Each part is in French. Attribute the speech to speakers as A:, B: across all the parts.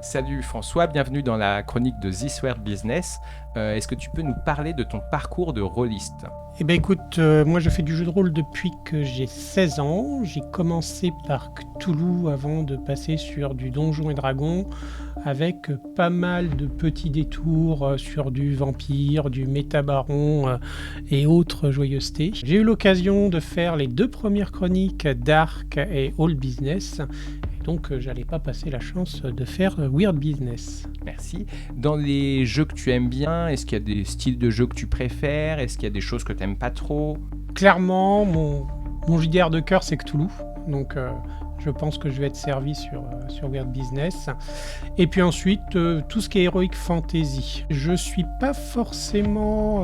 A: Salut François, bienvenue dans la chronique de This Weird Business. Est-ce que tu peux nous parler de ton parcours de rôliste?
B: Eh ben écoute, moi je fais du jeu de rôle depuis que j'ai 16 ans. J'ai commencé par Cthulhu avant de passer sur du Donjons et Dragons avec pas mal de petits détours sur du vampire, du métabaron et autres joyeusetés. J'ai eu l'occasion de faire les 2 premières chroniques Dark et All Business. Donc j'allais pas passer la chance de faire Weird Business.
A: Merci. Dans les jeux que tu aimes bien, est-ce qu'il y a des styles de jeux que tu préfères? Est-ce qu'il y a des choses que tu n'aimes pas trop?
B: Clairement, mon JDR de cœur, c'est Cthulhu. Donc je pense que je vais être servi sur Weird Business. Et puis ensuite, tout ce qui est Heroic Fantasy. Je suis pas forcément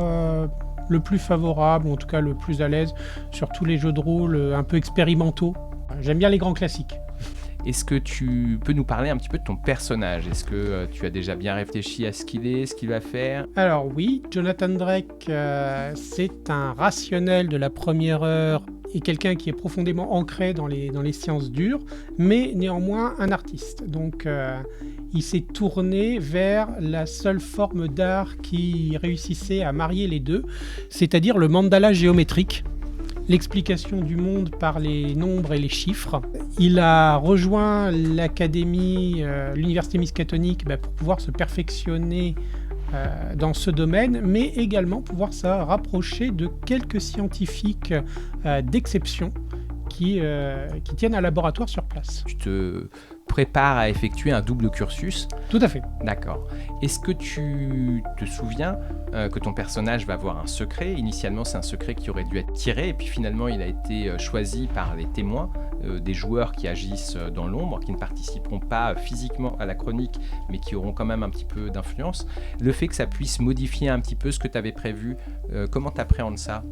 B: le plus favorable, ou en tout cas le plus à l'aise, sur tous les jeux de rôle un peu expérimentaux. J'aime bien les grands classiques.
A: Est-ce que tu peux nous parler un petit peu de ton personnage? Est-ce que tu as déjà bien réfléchi à ce qu'il est, ce qu'il va faire?
B: Alors oui, Jonathan Drake, c'est un rationnel de la première heure et quelqu'un qui est profondément ancré dans les sciences dures, mais néanmoins un artiste. Donc il s'est tourné vers la seule forme d'art qui réussissait à marier les deux, c'est-à-dire le mandala géométrique. L'explication du monde par les nombres et les chiffres. Il a rejoint l'académie, l'université Miskatonic pour pouvoir se perfectionner dans ce domaine, mais également pouvoir se rapprocher de quelques scientifiques d'exception qui tiennent un laboratoire sur place.
A: Tu te prépares à effectuer un double cursus?
B: Tout à fait.
A: D'accord. Est-ce que tu te souviens que ton personnage va avoir un secret? Initialement, c'est un secret qui aurait dû être tiré, et puis finalement, il a été choisi par les témoins, des joueurs qui agissent dans l'ombre, qui ne participeront pas physiquement à la chronique, mais qui auront quand même un petit peu d'influence. Le fait que ça puisse modifier un petit peu ce que tu avais prévu, comment tu appréhendes ça?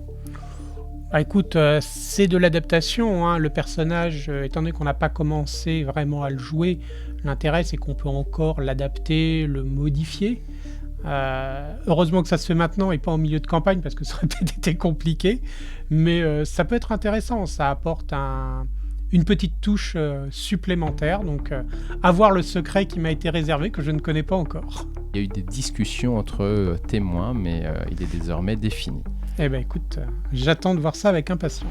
B: Écoute, c'est de l'adaptation, hein. Le personnage, étant donné qu'on n'a pas commencé vraiment à le jouer, l'intérêt c'est qu'on peut encore l'adapter, le modifier. Heureusement que ça se fait maintenant et pas en milieu de campagne parce que ça aurait peut-être été compliqué, mais ça peut être intéressant, ça apporte une petite touche supplémentaire, donc avoir le secret qui m'a été réservé que je ne connais pas encore.
A: Il y a eu des discussions entre témoins, mais il est désormais défini.
B: Eh ben écoute, j'attends de voir ça avec impatience.